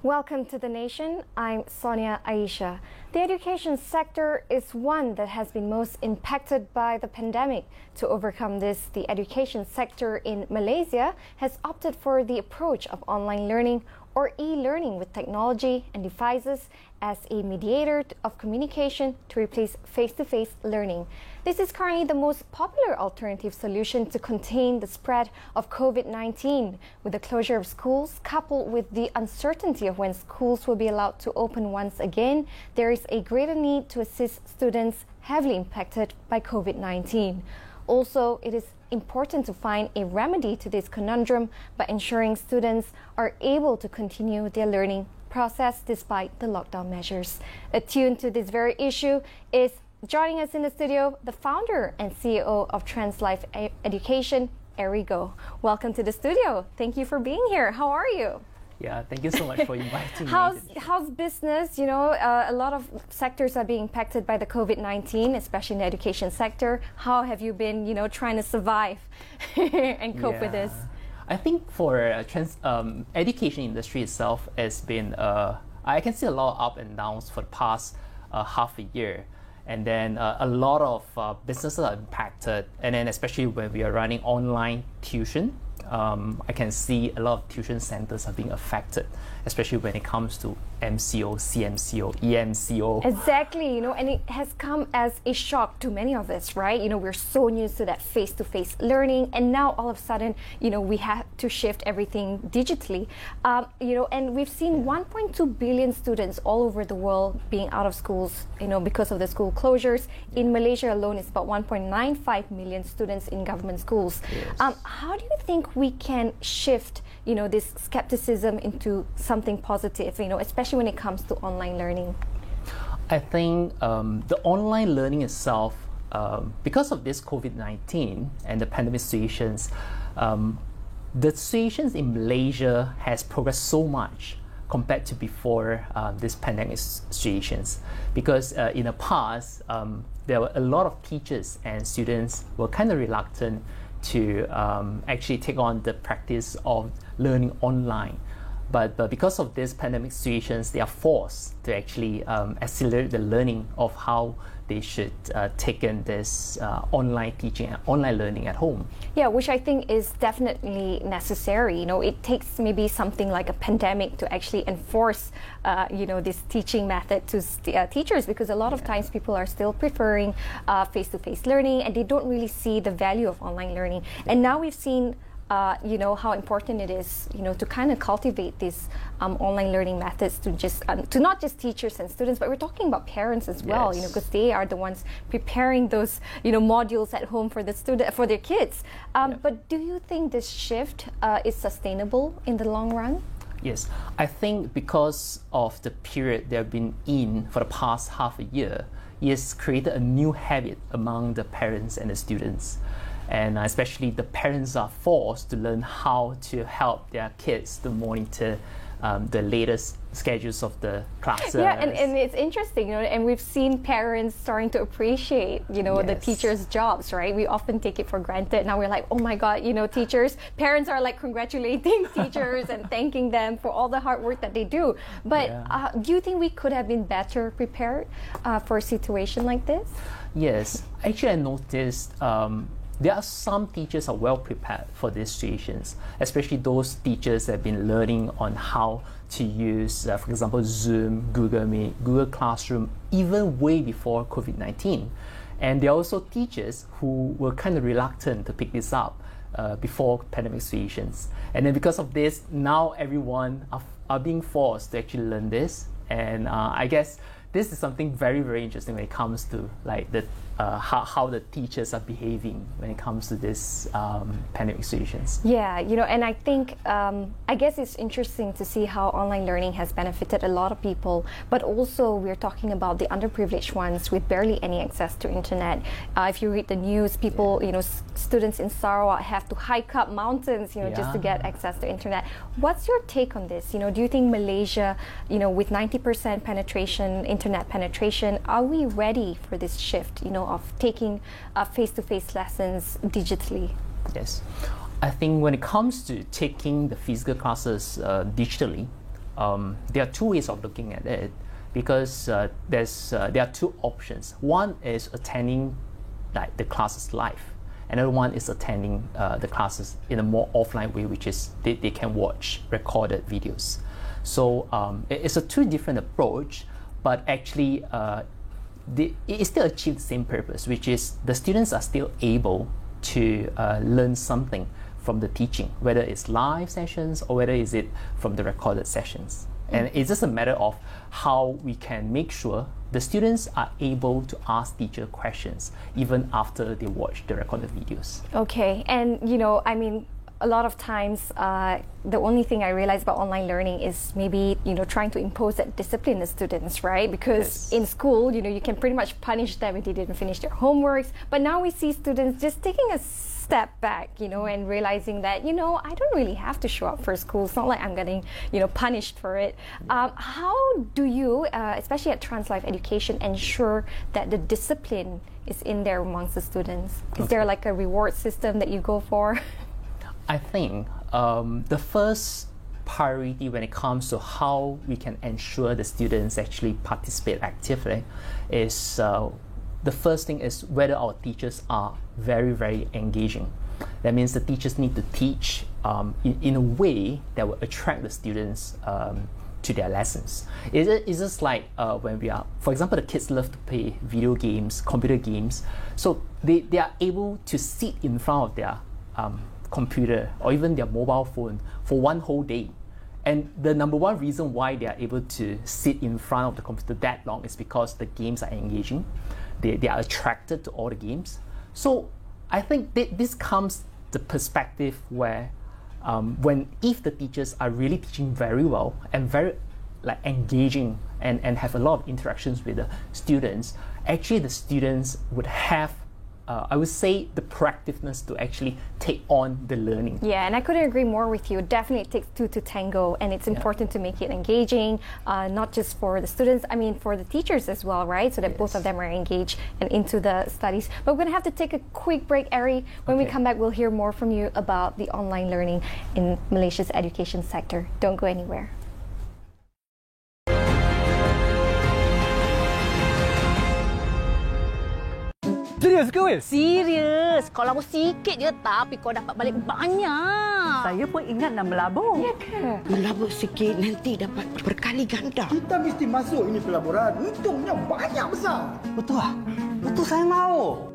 Welcome to The Nation. I'm Sonia Aisha. The education sector is one that has been most impacted by the pandemic. To overcome this, the education sector in Malaysia has opted for the approach of online learning or e-learning with technology and devices as a mediator of communication to replace face-to-face learning. This is currently the most popular alternative solution to contain the spread of COVID-19. With the closure of schools, coupled with the uncertainty of when schools will be allowed to open once again, there is a greater need to assist students heavily impacted by COVID-19. Also, it is important to find a remedy to this conundrum by ensuring students are able to continue their learning process despite the lockdown measures. Attuned to this very issue is joining us in the studio, the founder and CEO of TransLife Education, Eric Goh. Welcome to the studio. Thank you for being here. How are you? Yeah, thank you so much for inviting me. How's business? You know, a lot of sectors are being impacted by the COVID-19, especially in the education sector. How have you been, trying to survive and cope with this? I think for education industry itself has been, I can see a lot of up and downs for the past half a year. And then a lot of businesses are impacted. And then especially when we are running online tuition, I can see a lot of tuition centers are being affected, especially when it comes to MCO, CMCO, EMCO. Exactly, and it has come as a shock to many of us, right? We're so used to that face-to-face learning, and now all of a sudden, we have to shift everything digitally. And we've seen 1.2 billion students all over the world being out of schools, because of the school closures. In Malaysia alone, it's about 1.95 million students in government schools. Yes. How do you think we can shift, this skepticism into something positive, especially when it comes to online learning? I think the online learning itself, because of this COVID-19 and the pandemic situations, the situations in Malaysia has progressed so much compared to before this pandemic situations. Because in the past, there were a lot of teachers and students were kind of reluctant to actually take on the practice of learning online. But because of this pandemic situations, they are forced to actually accelerate the learning of how they should take in this online teaching and online learning at home. Yeah, which I think is definitely necessary. It takes maybe something like a pandemic to actually enforce, this teaching method to teachers, because a lot of times people are still preferring face-to-face learning, and they don't really see the value of online learning. And now we've seen how important it is, to kind of cultivate these online learning methods to not just teachers and students, but we're talking about parents as well, Yes. because they are the ones preparing those, modules at home for for their kids. But do you think this shift is sustainable in the long run? Yes, I think because of the period they've been in for the past half a year, it has created a new habit among the parents and the students. And especially the parents are forced to learn how to help their kids to monitor the latest schedules of the classes. Yeah, and it's interesting, and we've seen parents starting to appreciate, the Yes. teachers' jobs, right? We often take it for granted. Now we're like, oh my God, parents are like congratulating teachers and thanking them for all the hard work that they do. But do you think we could have been better prepared for a situation like this? Yes, actually I noticed there are some teachers are well prepared for these situations, especially those teachers that have been learning on how to use, for example, Zoom, Google Meet, Google Classroom, even way before COVID-19. And there are also teachers who were kind of reluctant to pick this up before pandemic situations. And then because of this, now everyone are being forced to actually learn this. And I guess this is something very, very interesting when it comes to like how the teachers are behaving when it comes to this pandemic situations. Yeah, and I think, I guess it's interesting to see how online learning has benefited a lot of people, but also we're talking about the underprivileged ones with barely any access to internet. If you read the news, people, students in Sarawak have to hike up mountains, just to get access to internet. What's your take on this? Do you think Malaysia, with 90% penetration, internet penetration, are we ready for this shift, of taking face-to-face lessons digitally? Yes. I think when it comes to taking the physical classes digitally, there are two ways of looking at it, because there are two options. One is attending like the classes live. Another one is attending the classes in a more offline way, which is they can watch recorded videos. So it's a two different approach, but actually it still achieves the same purpose, which is the students are still able to learn something from the teaching, whether it's live sessions or whether is it from the recorded sessions. And it's just a matter of how we can make sure the students are able to ask teacher questions even after they watch the recorded videos. Okay, and I mean, a lot of times the only thing I realize about online learning is maybe trying to impose that discipline to students, right? Because in school you can pretty much punish them if they didn't finish their homeworks, but now we see students just taking a step back and realizing that I don't really have to show up for school. It's not like I'm getting punished for it. How do you, especially at TransLife Education, ensure that the discipline is in there amongst the students? Is there like a reward system that you go for? I think the first priority when it comes to how we can ensure the students actually participate actively is the first thing is whether our teachers are very, very engaging. That means the teachers need to teach in a way that will attract the students to their lessons. It's just like when we are, for example, the kids love to play video games, computer games. So they are able to sit in front of their computer or even their mobile phone for one whole day. And the number one reason why they are able to sit in front of the computer that long is because the games are engaging. They are attracted to all the games. So I think this comes the perspective where if the teachers are really teaching very well and very engaging and have a lot of interactions with the students, actually the students would have I would say the proactiveness to actually take on the learning. Yeah, and I couldn't agree more with you. Definitely it takes two to tango, and it's important to make it engaging, not just for the students, I mean for the teachers as well, right? So that both of them are engaged and into the studies. But we're going to have to take a quick break, Ari. When we come back, we'll hear more from you about the online learning in Malaysia's education sector. Don't go anywhere. Serius ke, Will? Serius. Kau labur sikit je tapi kau dapat balik banyak. Saya pun ingat nak melabur. Ya ke? Melabur sikit nanti dapat berkali ganda. Kita mesti masuk ini pelaburan. Untungnya banyak besar. Betul lah. Betul saya mahu.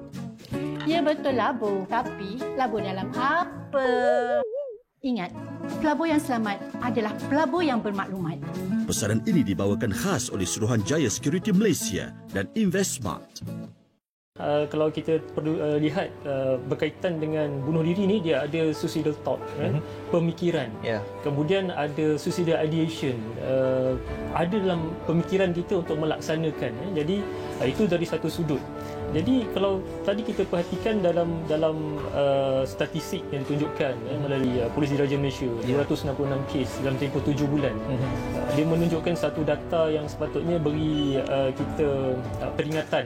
Ya betul labur. Tapi labur dalam apa? Ingat, pelabur yang selamat adalah pelabur yang bermaklumat. Pesanan ini dibawakan khas oleh Suruhanjaya Security Malaysia dan Investmart. Kalau kita perlu lihat berkaitan dengan bunuh diri ni, dia ada suicidal thought, pemikiran. Kemudian ada suicidal ideation, ada dalam pemikiran kita untuk melaksanakan. Jadi itu dari satu sudut. Jadi kalau tadi kita perhatikan dalam statistik yang ditunjukkan melalui Polis Diraja Malaysia, 266 kes dalam tempoh 7 bulan. Dia menunjukkan satu data yang sepatutnya beri kita peringatan.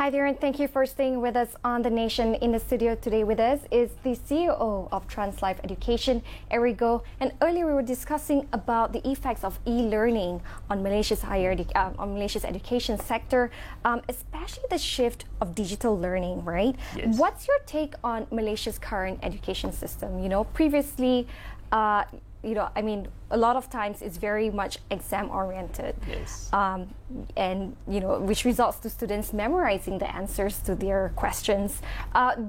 Hi there, and thank you for staying with us on The Nation. In the studio today with us is the CEO of TransLife Education, Ari Goh. And earlier we were discussing about the effects of e-learning on Malaysia's education sector, especially the shift of digital learning, right? Yes. What's your take on Malaysia's current education system? Previously, I mean, a lot of times it's very much exam-oriented. Yes. And, which results to students memorizing the answers to their questions.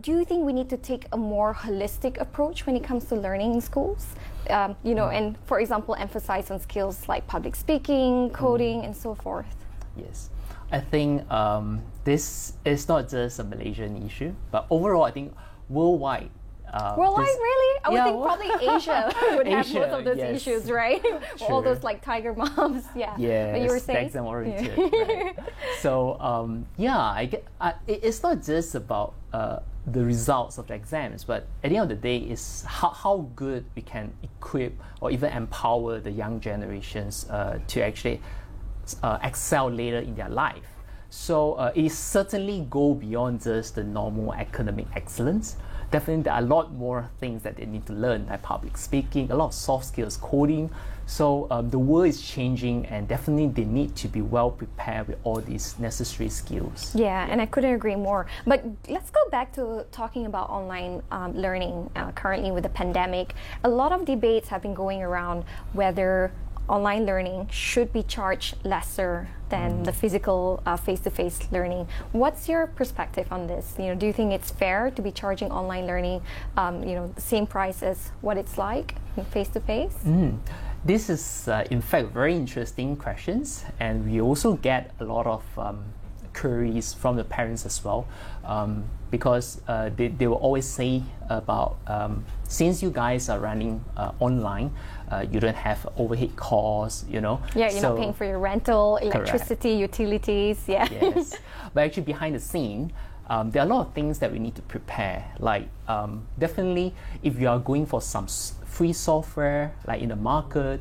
Do you think we need to take a more holistic approach when it comes to learning in schools? And, for example, emphasize on skills like public speaking, coding, and so forth? Yes. I think this is not just a Malaysian issue, but overall, I think worldwide. Worldwide, really? I would think probably Asia would have Asia, most of those yes. issues, right? All Sure. those like tiger moms, Yes, But you were saying? exam oriented. Right. So it's not just about the results of the exams, but at the end of the day, is how good we can equip or even empower the young generations to actually excel later in their life. So it certainly go beyond just the normal academic excellence. Definitely there are a lot more things that they need to learn, like public speaking, a lot of soft skills, coding. So the world is changing, and definitely they need to be well prepared with all these necessary skills. Yeah, and I couldn't agree more. But let's go back to talking about online learning currently with the pandemic. A lot of debates have been going around whether online learning should be charged lesser than the physical face-to-face learning. What's your perspective on this? Do you think it's fair to be charging online learning the same price as what it's like face-to-face? This is in fact very interesting questions, and we also get a lot of queries from the parents as well, because they will always say about since you guys are running online, you don't have overhead costs, Yeah, you're not paying for your rental, electricity, utilities. Yeah. Yes, but actually behind the scene, there are a lot of things that we need to prepare. Like definitely, if you are going for some free software, like in the market,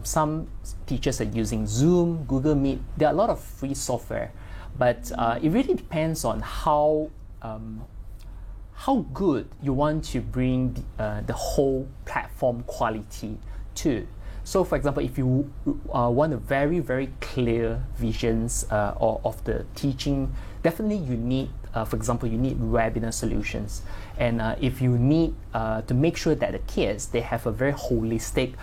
some teachers are using Zoom, Google Meet. There are a lot of free software. But it really depends on how good you want to bring the whole platform quality to. So, for example, if you want a very, very clear visions of the teaching, definitely you need, for example, you need webinar solutions. And if you need to make sure that the kids, they have a very holistic,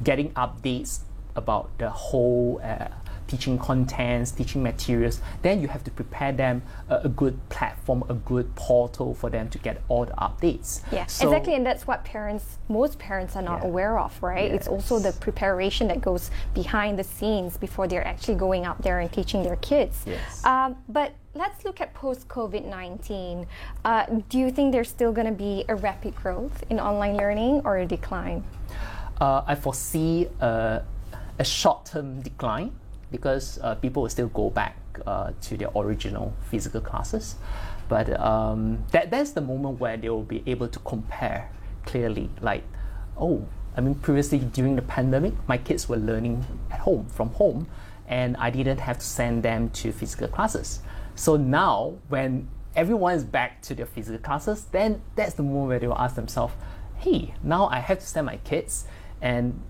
getting updates about the whole teaching contents, teaching materials, then you have to prepare them a good platform, a good portal for them to get all the updates. Yeah, exactly, and that's what most parents are not aware of, right? Yes. It's also the preparation that goes behind the scenes before they're actually going out there and teaching their kids. Yes. But let's look at post-COVID-19. Do you think there's still going to be a rapid growth in online learning or a decline? I foresee a short-term decline, because people will still go back to their original physical classes. But that's the moment where they will be able to compare clearly, like, previously during the pandemic, my kids were learning at home, from home, and I didn't have to send them to physical classes. So now, when everyone is back to their physical classes, then that's the moment where they will ask themselves, hey, now I have to send my kids, and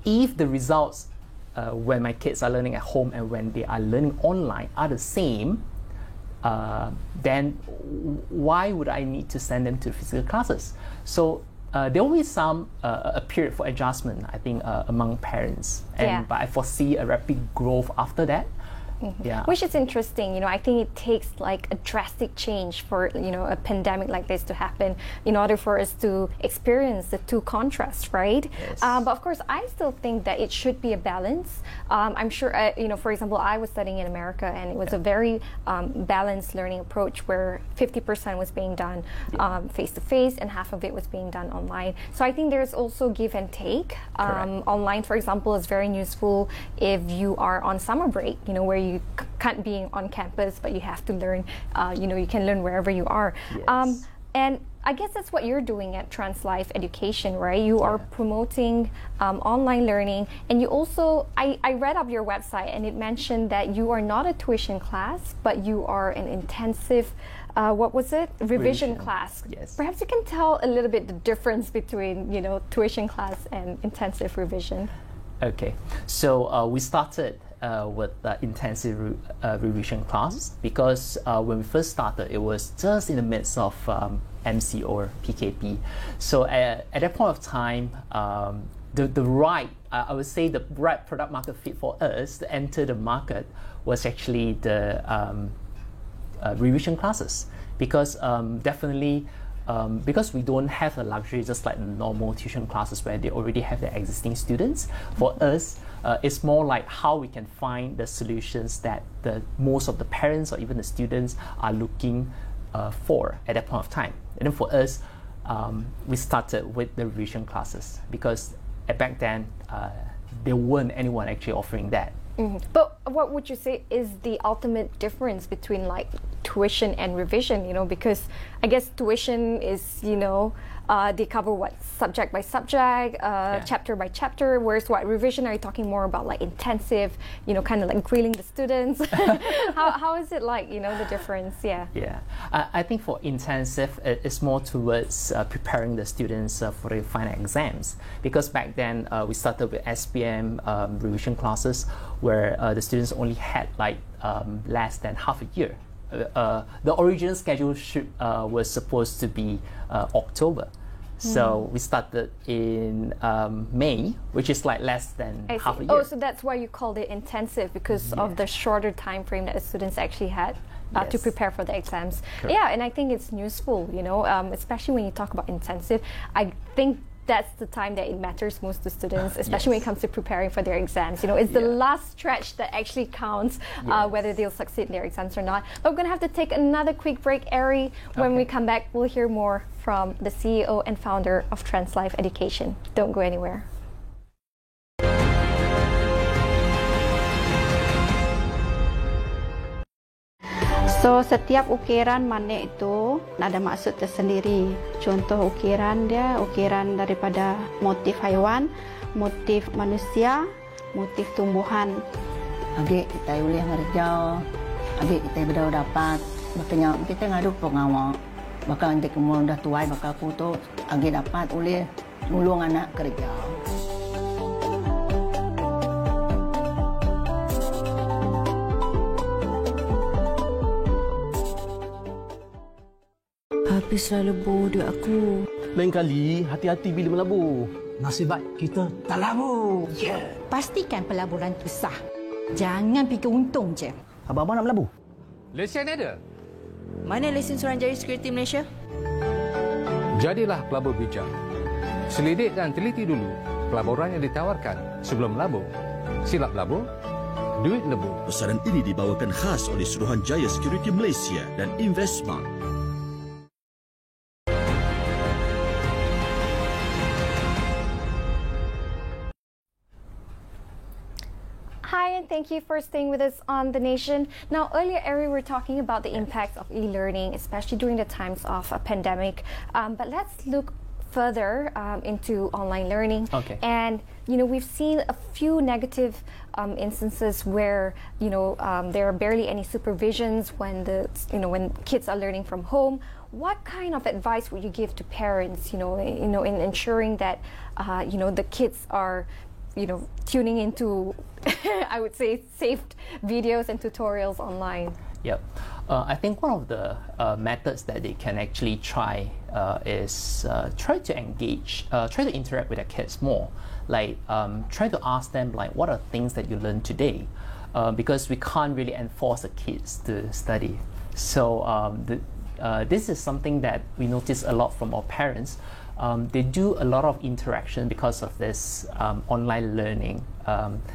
if the results when my kids are learning at home and when they are learning online are the same, then why would I need to send them to physical classes? So there will be a period for adjustment, I think, among parents. But I foresee a rapid growth after that. Mm-hmm. Yeah. Which is interesting. I think it takes like a drastic change for a pandemic like this to happen in order for us to experience the two contrasts, right? Yes. But of course, I still think that it should be a balance. I'm sure, for example, I was studying in America, and it was a very balanced learning approach where 50% was being done face-to-face and half of it was being done online. So I think there's also give and take. Online, for example, is very useful if you are on summer break, where you can't be on campus, but you have to learn, you can learn wherever you are. Yes. And I guess that's what you're doing at TransLife Education, right? You are promoting online learning, and you also, I read up your website, and it mentioned that you are not a tuition class, but you are an intensive, revision class. Yes. Perhaps you can tell a little bit the difference between, tuition class and intensive revision. Okay, so we started with intensive revision classes, because when we first started, it was just in the midst of MC or PKP. So at that point of time, the right product market fit for us to enter the market was actually the revision classes, because definitely because we don't have the luxury just like the normal tuition classes where they already have the existing students. For us, it's more like how we can find the solutions that most of the parents or even the students are looking for at that point of time. And then for us, we started with the revision classes, because back then there weren't anyone actually offering that. Mm-hmm. But what would you say is the ultimate difference between like tuition and revision, because I guess tuition is, they cover what subject by subject, chapter by chapter, whereas what revision are you talking more about, like intensive, kind of like grilling the students? how is it like, the difference? Yeah. I think for intensive, it's more towards preparing the students for the final exams, because back then we started with SPM revision classes where the students only had like less than half a year. The original schedule was supposed to be October. So we started in May, which is like less than half a year. Oh, so that's why you called it intensive, because of the shorter time frame that the students actually had to prepare for the exams. Correct. Yeah, and I think it's useful, especially when you talk about intensive. I think that's the time that it matters most to students, especially when it comes to preparing for their exams. It's the last stretch that actually counts, whether they'll succeed in their exams or not. But we're going to have to take another quick break, Ari. When we come back, we'll hear more from the CEO and founder of TransLife Education. Don't go anywhere. So, setiap ukiran manik itu ada maksud tersendiri. Contoh ukiran dia, ukiran daripada motif haiwan, motif manusia, motif tumbuhan. Adik kita boleh ngerjau, adik kita berdoa dapat. Makanya kita ngadu pengawal. Bakal nanti kamu dah tuai, bakal aku tu adik dapat boleh nulung anak kerja. Habislah lebu duit aku. Lain kali, hati-hati bila melabur. Nasib baik kita tak labur. Pastikan pelaburan itu sah. Jangan fikir untung je. Abang-abang nak melabur? Lesen ada? Mana lesen Suruhanjaya Security Malaysia? Jadilah pelabur bijak. Selidik dan teliti dulu pelaburan yang ditawarkan sebelum melabur. Silap labur, duit lebur. Pesanan ini dibawakan khas oleh Suruhanjaya Security Malaysia dan Investmart. Hi, and thank you for staying with us on The Nation. Now, earlier, Ari, we were talking about the impacts of e-learning, especially during the times of a pandemic. But let's look further into online learning. Okay. And, we've seen a few negative instances where, there are barely any supervisions when when kids are learning from home. What kind of advice would you give to parents, in ensuring that, the kids are tuning into, I would say, saved videos and tutorials online? Yep. I think one of the methods that they can actually try is try to engage, try to interact with their kids more. Like, try to ask them, like, what are things that you learned today? Because we can't really enforce the kids to study. So this is something that we notice a lot from our parents. They do a lot of interaction because of this online learning.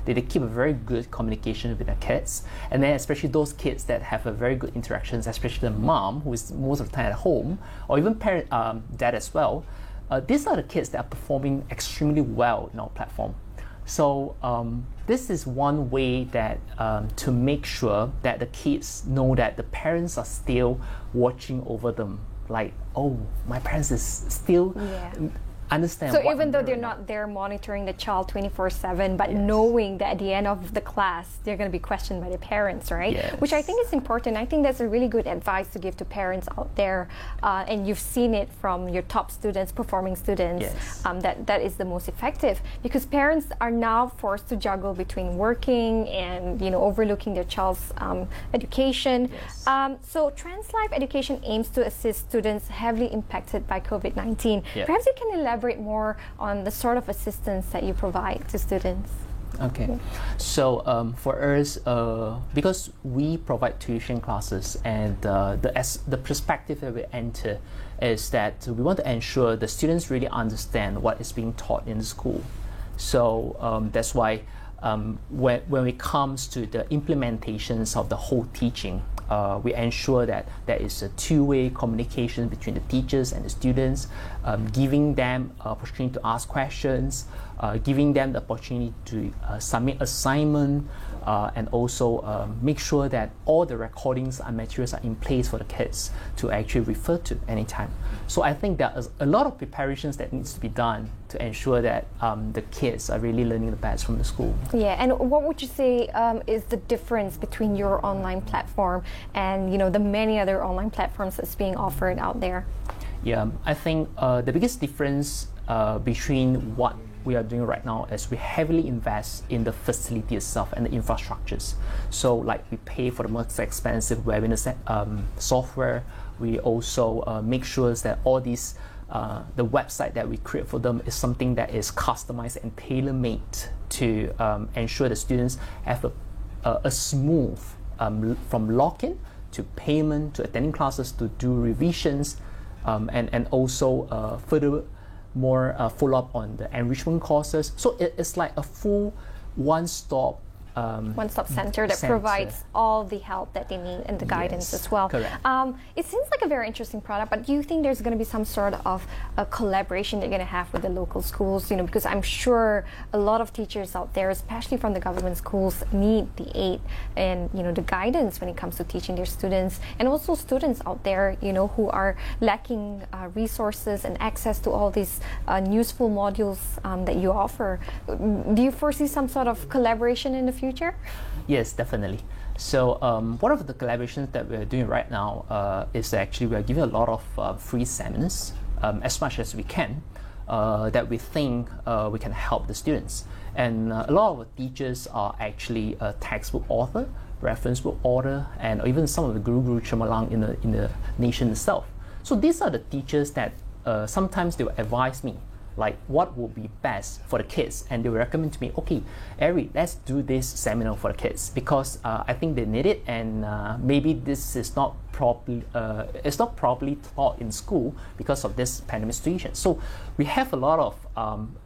They keep a very good communication with their kids, and then especially those kids that have a very good interactions, especially the mom who is most of the time at home, or even parent, dad as well. These are the kids that are performing extremely well in our platform. So this is one way that to make sure that the kids know that the parents are still watching over them. Like, oh, my parents is still understand. So even though they're not there monitoring the child 24/7, but knowing that at the end of the class they're going to be questioned by their parents, right? Yes. Which I think is important. I think that's a really good advice to give to parents out there, and you've seen it from your top students, performing students. Yes. That is the most effective, because parents are now forced to juggle between working and overlooking their child's education. Yes. So TransLife Education aims to assist students heavily impacted by COVID-19. Yeah. Perhaps you can elaborate more on the sort of assistance that you provide to students. Okay, so for us, because we provide tuition classes, and the perspective that we enter is that we want to ensure the students really understand what is being taught in the school. So that's why when it comes to the implementations of the whole teaching, we ensure that there is a two-way communication between the teachers and the students, giving them opportunity to ask questions, giving them the opportunity to submit assignment, and also make sure that all the recordings and materials are in place for the kids to actually refer to anytime. So I think there is a lot of preparations that needs to be done to ensure that the kids are really learning the best from the school. Yeah, and what would you say is the difference between your online platform and the many other online platforms that's being offered out there? Yeah, I think the biggest difference between what we are doing right now is we heavily invest in the facility itself and the infrastructures. So like we pay for the most expensive webinar software. We also make sure that all these the website that we create for them is something that is customized and tailor-made to ensure the students have a smooth from login to payment to attending classes to do revisions and also further more follow-up on the enrichment courses. So it's like a full one-stop center that provides all the help that they need and the guidance as well. Correct. It seems like a very interesting product, but do you think there's going to be some sort of a collaboration they're going to have with the local schools? Because I'm sure a lot of teachers out there, especially from the government schools, need the aid and the guidance when it comes to teaching their students, and also students out there, who are lacking resources and access to all these useful modules that you offer. Do you foresee some sort of collaboration in the future? Yes, definitely. So one of the collaborations that we're doing right now is actually we're giving a lot of free seminars as much as we can that we think we can help the students. And a lot of the teachers are actually a textbook author, reference book author, and even some of the guru Chamalang in the nation itself. So these are the teachers that sometimes they will advise me like what would be best for the kids, and they will recommend to me, okay, Ari, let's do this seminar for the kids because I think they need it, and maybe this is not properly taught in school because of this pandemic situation. So we have a lot of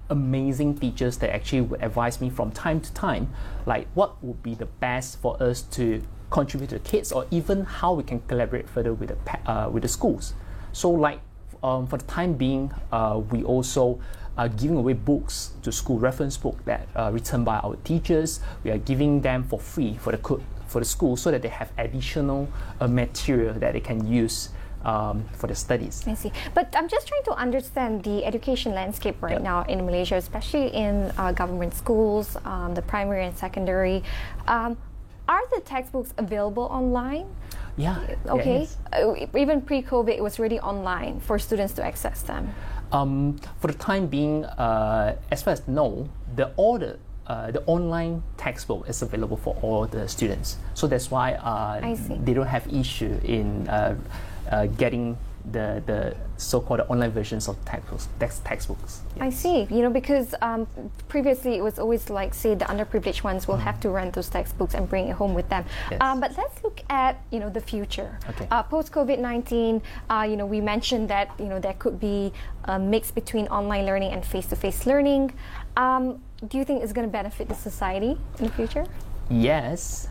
amazing teachers that actually would advise me from time to time, like what would be the best for us to contribute to the kids, or even how we can collaborate further with the schools. So like for the time being, we also are giving away books to school, reference book that are written by our teachers. We are giving them for free for the school so that they have additional material that they can use for the studies. I see. But I'm just trying to understand the education landscape right now in Malaysia, especially in government schools, the primary and secondary. Are the textbooks available online? Yeah. Okay. Yeah, even pre-COVID, it was really online for students to access them. For the time being, as far as I know, the online textbook is available for all the students. So that's why they don't have issue in getting the so-called online versions of textbooks. Yes. I see. Because previously it was always like, say, the underprivileged ones will have to rent those textbooks and bring it home with them. Yes. But let's look at the future. Okay. Post-COVID-19, we mentioned that there could be a mix between online learning and face-to-face learning. Do you think it's going to benefit the society in the future? Yes,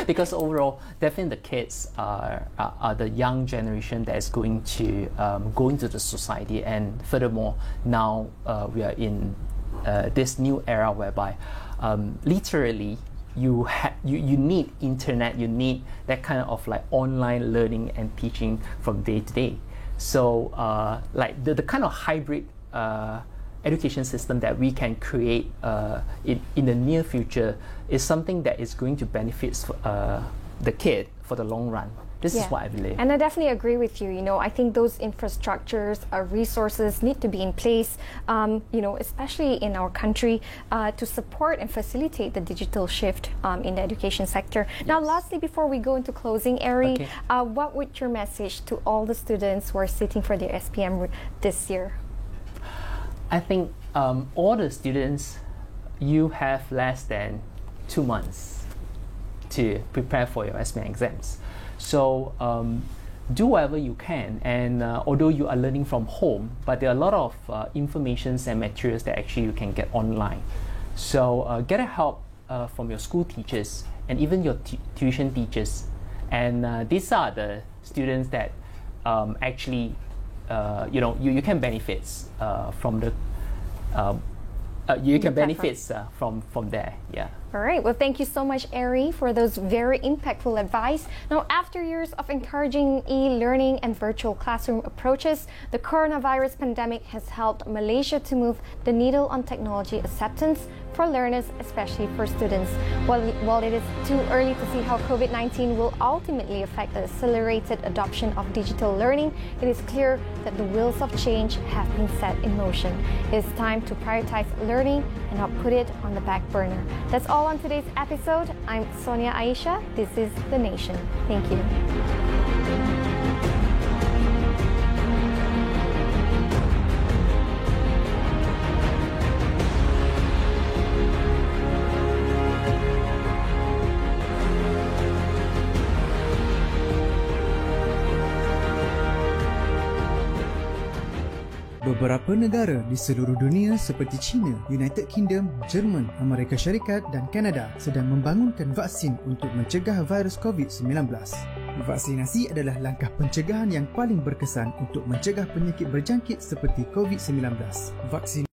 because overall, definitely the kids are the young generation that is going to go into the society, and furthermore, now we are in this new era whereby literally you need internet, you need that kind of like online learning and teaching from day to day. So like the kind of hybrid education system that we can create in the near future is something that is going to benefit the kid for the long run. This is what I believe. And I definitely agree with you. I think those infrastructures, resources need to be in place, especially in our country, to support and facilitate the digital shift in the education sector. Yes. Now, lastly, before we go into closing, Ari, what would your message to all the students who are sitting for their SPM this year? I think all the students, you have less than 2 months to prepare for your SPM exams. So do whatever you can, and although you are learning from home, but there are a lot of informations and materials that actually you can get online. So get help from your school teachers and even your tuition teachers. And these are the students that actually you can benefit from the you can benefit from there. Yeah. All right. Well, thank you so much, Ari, for those very impactful advice. Now, after years of encouraging e-learning and virtual classroom approaches, the coronavirus pandemic has helped Malaysia to move the needle on technology acceptance for learners, especially for students. While it is too early to see how COVID-19 will ultimately affect the accelerated adoption of digital learning, it is clear that the wheels of change have been set in motion. It is time to prioritize learning and not put it on the back burner. That's all on today's episode. I'm Sonia Aisha. This is The Nation. Thank you. Beberapa negara di seluruh dunia seperti China, United Kingdom, Jerman, Amerika Syarikat dan Kanada sedang membangunkan vaksin untuk mencegah virus COVID-19. Vaksinasi adalah langkah pencegahan yang paling berkesan untuk mencegah penyakit berjangkit seperti COVID-19. Vaksin